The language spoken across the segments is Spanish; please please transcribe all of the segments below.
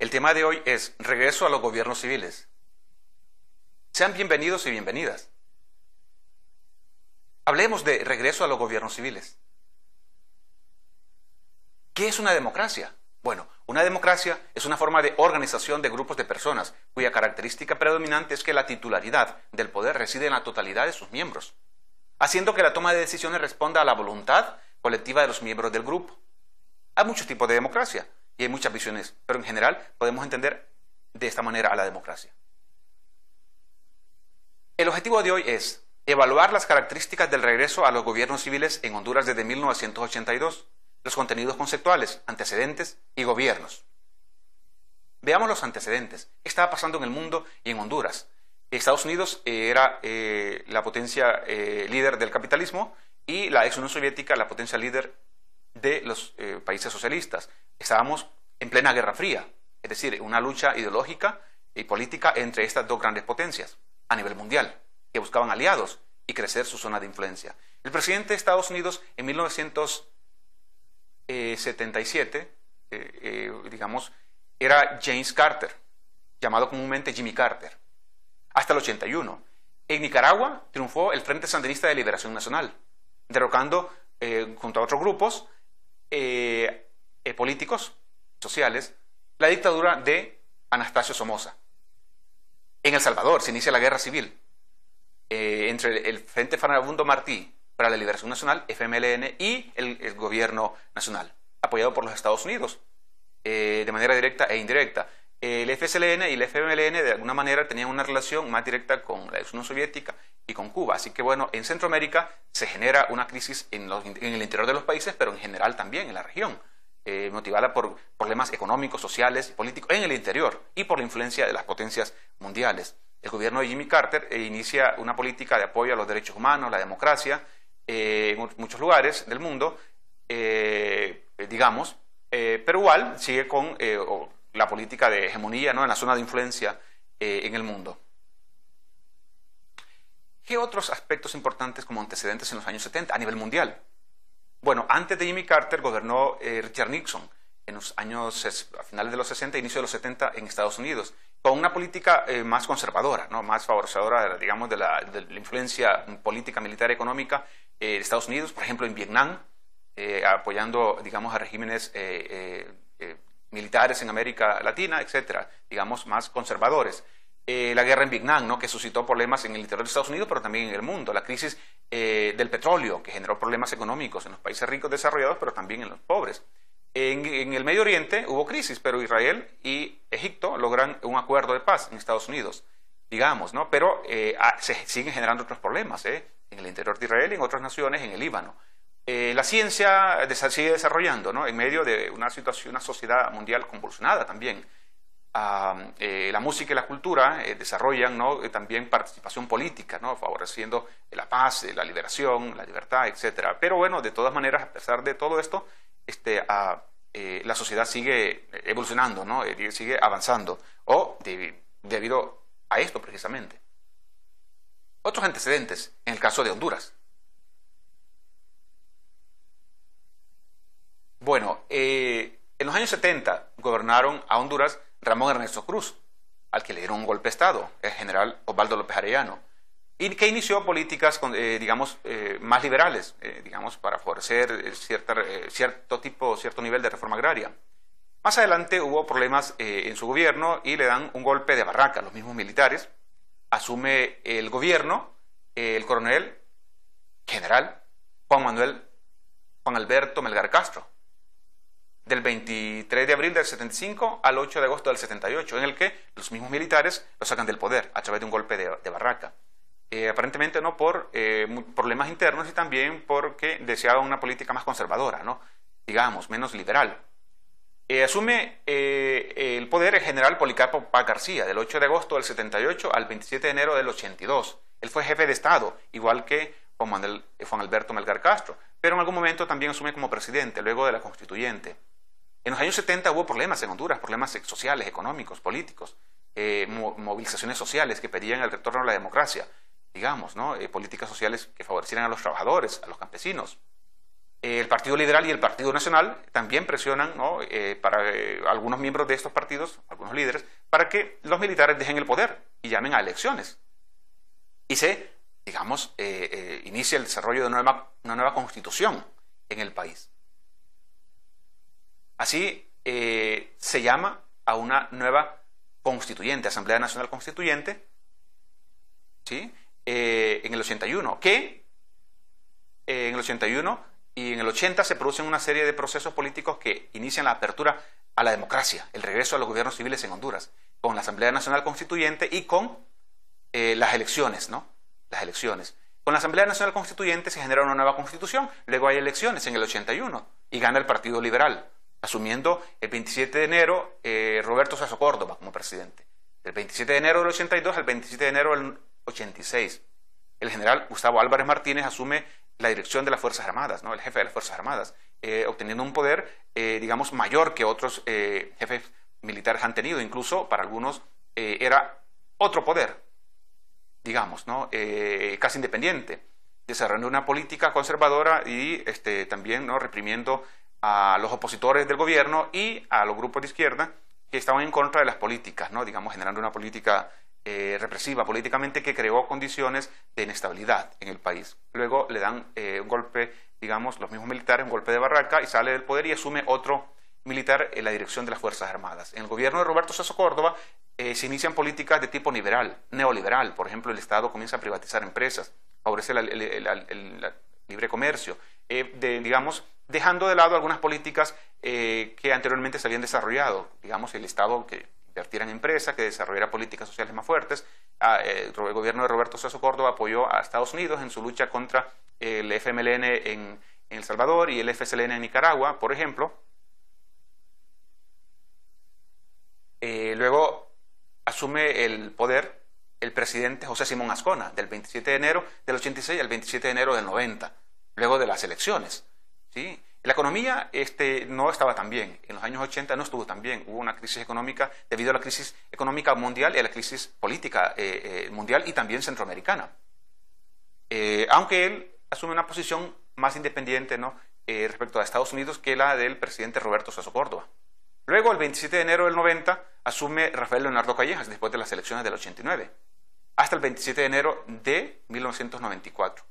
El tema de hoy es regreso a los gobiernos civiles. Sean bienvenidos y bienvenidas. Hablemos de regreso a los gobiernos civiles. ¿Qué es una democracia? Bueno, una democracia es una forma de organización de grupos de personas cuya característica predominante es que la titularidad del poder reside en la totalidad de sus miembros, haciendo que la toma de decisiones responda a la voluntad colectiva de los miembros del grupo. Hay muchos tipos de democracia y hay muchas visiones, pero en general podemos entender de esta manera a la democracia. El objetivo de hoy es evaluar las características del regreso a los gobiernos civiles en Honduras desde 1982, los contenidos conceptuales, antecedentes y gobiernos. Veamos los antecedentes. ¿Qué estaba pasando en el mundo y en Honduras? Estados Unidos era la potencia líder del capitalismo y la ex Unión Soviética la potencia líder de los países socialistas. Estábamos en plena Guerra Fría, es decir, una lucha ideológica y política entre estas dos grandes potencias a nivel mundial, que buscaban aliados y crecer su zona de influencia. El presidente de Estados Unidos en 1977, era James Carter, llamado comúnmente Jimmy Carter, hasta el 81. En Nicaragua triunfó el Frente Sandinista de Liberación Nacional, derrocando junto a otros grupos políticos, sociales, la dictadura de Anastasio Somoza. En El Salvador se inicia la guerra civil entre el Frente Farabundo Martí para la Liberación Nacional, FMLN, y el gobierno nacional, apoyado por los Estados Unidos, de manera directa e indirecta. El FSLN y el FMLN de alguna manera tenían una relación más directa con la Unión Soviética y con Cuba. Así que bueno, en Centroamérica se genera una crisis en el interior de los países, pero en general también en la región, motivada por problemas económicos, sociales y políticos en el interior y por la influencia de las potencias mundiales. El gobierno de Jimmy Carter inicia una política de apoyo a los derechos humanos, la democracia, en muchos lugares del mundo, pero igual sigue con la política de hegemonía, ¿no?, en la zona de influencia en el mundo. ¿Qué otros aspectos importantes como antecedentes en los años 70 a nivel mundial? Bueno, antes de Jimmy Carter gobernó Richard Nixon en los años, a finales de los 60 e inicio de los 70 en Estados Unidos, con una política más conservadora, ¿no?, más favorecedora, digamos, de la influencia política, militar y económica de Estados Unidos, por ejemplo, en Vietnam, apoyando, digamos, a regímenes militares en América Latina, etcétera, digamos, más conservadores. La guerra en Vietnam, ¿no?, que suscitó problemas en el interior de Estados Unidos, pero también en el mundo. La crisis del petróleo, que generó problemas económicos en los países ricos desarrollados, pero también en los pobres. En el Medio Oriente hubo crisis, pero Israel y Egipto logran un acuerdo de paz en Estados Unidos, digamos, ¿no? Pero se siguen generando otros problemas, en el interior de Israel y en otras naciones, en el Líbano. La ciencia sigue desarrollando, ¿no?, en medio de una situación, una sociedad mundial convulsionada también. La música y la cultura desarrollan, ¿no?, también participación política, ¿no?, favoreciendo la paz, la liberación, la libertad, etc. Pero bueno, de todas maneras, a pesar de todo esto, la sociedad sigue evolucionando, ¿no?, sigue avanzando, debido a esto precisamente. Otros antecedentes en el caso de Honduras. Bueno, en los años 70 gobernaron a Honduras Ramón Ernesto Cruz, al que le dieron un golpe de Estado, el general Osvaldo López Arellano, y que inició políticas, más liberales, para favorecer cierto nivel de reforma agraria. Más adelante hubo problemas en su gobierno y le dan un golpe de barraca. Los mismos militares, asume el gobierno el coronel general Juan Alberto Melgar Castro, del 23 de abril del 75 al 8 de agosto del 78, en el que los mismos militares lo sacan del poder a través de un golpe de barraca. Aparentemente no por problemas internos y también porque deseaban una política más conservadora, ¿no?, digamos, menos liberal. Asume el poder el general Policarpo Paz García, del 8 de agosto del 78 al 27 de enero del 82. Él fue jefe de Estado, igual que Juan Alberto Melgar Castro, pero en algún momento también asume como presidente, luego de la constituyente. En los años 70 hubo problemas en Honduras, problemas sociales, económicos, políticos, movilizaciones sociales que pedían el retorno a la democracia, digamos, ¿no?, políticas sociales que favorecieran a los trabajadores, a los campesinos. El Partido Liberal y el Partido Nacional también presionan, ¿no?, para algunos miembros de estos partidos, algunos líderes, para que los militares dejen el poder y llamen a elecciones. Y se, digamos, inicia el desarrollo de una nueva constitución en el país. Así se llama a una nueva constituyente, Asamblea Nacional Constituyente, ¿sí?, en el 81, que en el 81 y en el 80 se producen una serie de procesos políticos que inician la apertura a la democracia, el regreso a los gobiernos civiles en Honduras, con la Asamblea Nacional Constituyente y con las elecciones, ¿no? Las elecciones. Con la Asamblea Nacional Constituyente se genera una nueva constitución, luego hay elecciones en el 81 y gana el Partido Liberal, asumiendo el 27 de enero Roberto Suazo Córdoba como presidente. Del 27 de enero del 82 al 27 de enero del 86. El general Gustavo Álvarez Martínez asume la dirección de las Fuerzas Armadas, ¿no?, el jefe de las Fuerzas Armadas, obteniendo un poder, digamos, mayor que otros jefes militares han tenido. Incluso para algunos era otro poder, digamos, ¿no?, casi independiente, desarrollando una política conservadora y también, ¿no?, reprimiendo a los opositores del gobierno y a los grupos de izquierda que estaban en contra de las políticas, ¿no?, digamos, generando una política represiva políticamente que creó condiciones de inestabilidad en el país. Luego le dan un golpe, digamos, los mismos militares, un golpe de barraca, y sale del poder y asume otro militar en la dirección de las Fuerzas Armadas. En el gobierno de Roberto Suazo Córdoba se inician políticas de tipo neoliberal. Por ejemplo, el Estado comienza a privatizar empresas, favorece el libre comercio, digamos, dejando de lado algunas políticas que anteriormente se habían desarrollado. Digamos, el Estado que invertiera en empresas, que desarrollara políticas sociales más fuertes. El gobierno de Roberto Suazo Córdoba apoyó a Estados Unidos en su lucha contra el FMLN en El Salvador y el FSLN en Nicaragua, por ejemplo. Luego asume el poder el presidente José Simón Azcona, del 27 de enero del 86 al 27 de enero del 90, luego de las elecciones, ¿sí? La economía no estaba tan bien. En los años 80 no estuvo tan bien. Hubo una crisis económica debido a la crisis económica mundial y a la crisis política mundial y también centroamericana. Aunque él asume una posición más independiente, ¿no?, respecto a Estados Unidos que la del presidente Roberto Suazo Córdoba. Luego, el 27 de enero del 90, asume Rafael Leonardo Callejas después de las elecciones del 89, hasta el 27 de enero de 1994.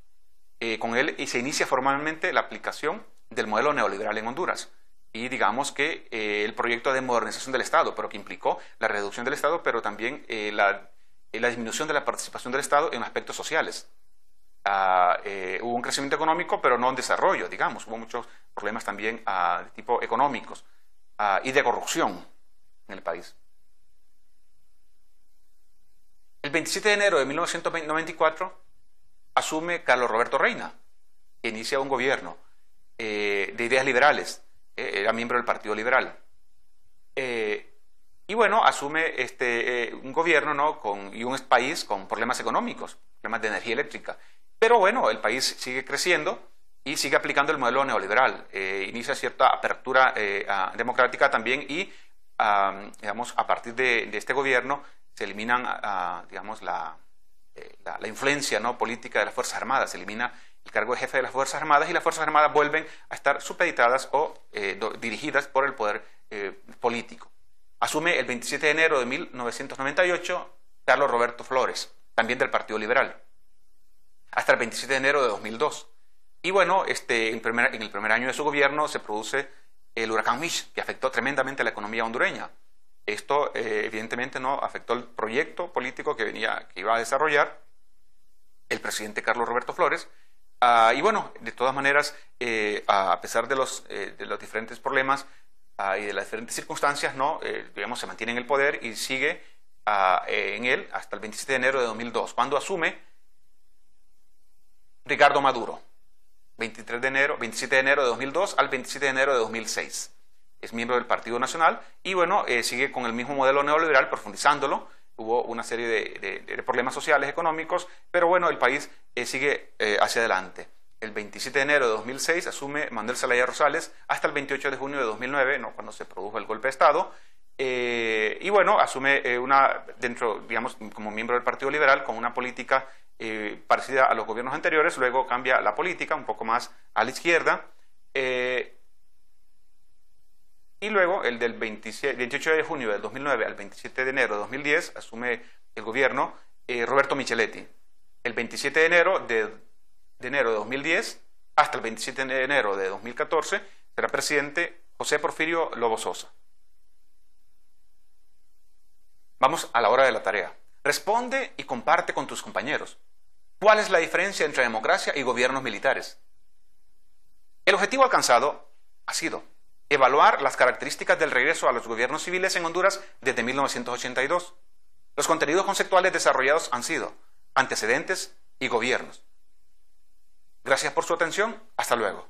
Con él se inicia formalmente la aplicación del modelo neoliberal en Honduras y digamos que el proyecto de modernización del Estado, pero que implicó la reducción del Estado, pero también la disminución de la participación del Estado en aspectos sociales. Hubo un crecimiento económico, pero no un desarrollo, digamos. Hubo muchos problemas también de tipo económicos y de corrupción en el país. El 27 de enero de 1994 asume Carlos Roberto Reina, que inicia un gobierno de ideas liberales, era miembro del Partido Liberal. Y bueno, asume un gobierno, ¿no?, y un país con problemas económicos, problemas de energía eléctrica. Pero bueno, el país sigue creciendo y sigue aplicando el modelo neoliberal. Inicia cierta apertura democrática también y, digamos, a partir de este gobierno se eliminan, digamos, la influencia, ¿no?, política de las Fuerzas Armadas, se elimina el cargo de jefe de las Fuerzas Armadas y las Fuerzas Armadas vuelven a estar supeditadas o dirigidas por el poder político. Asume el 27 de enero de 1998 Carlos Roberto Flores, también del Partido Liberal, hasta el 27 de enero de 2002. Y bueno, en el primer año de su gobierno se produce el huracán Mitch, que afectó tremendamente a la economía hondureña. Esto evidentemente no afectó el proyecto político que iba a desarrollar el presidente Carlos Roberto Flores. Y bueno, de todas maneras, a pesar de los diferentes problemas y de las diferentes circunstancias, ¿no?, digamos, se mantiene en el poder y sigue en él hasta el 27 de enero de 2002, cuando asume Ricardo Maduro, 27 de enero de 2002 al 27 de enero de 2006. Es miembro del Partido Nacional y bueno, sigue con el mismo modelo neoliberal, profundizándolo. Hubo una serie de problemas sociales, económicos, pero bueno, el país sigue hacia adelante. El 27 de enero de 2006 asume Manuel Zelaya Rosales hasta el 28 de junio de 2009, ¿no?, cuando se produjo el golpe de Estado. Y bueno, asume digamos, como miembro del Partido Liberal, con una política parecida a los gobiernos anteriores. Luego cambia la política un poco más a la izquierda Y luego, el del 28 de junio del 2009 al 27 de enero de 2010, asume el gobierno Roberto Micheletti. El 27 de enero de 2010 hasta el 27 de enero de 2014 será presidente José Porfirio Lobo Sosa. Vamos a la hora de la tarea. Responde y comparte con tus compañeros. ¿Cuál es la diferencia entre democracia y gobiernos militares? El objetivo alcanzado ha sido evaluar las características del regreso a los gobiernos civiles en Honduras desde 1982. Los contenidos conceptuales desarrollados han sido antecedentes y gobiernos. Gracias por su atención. Hasta luego.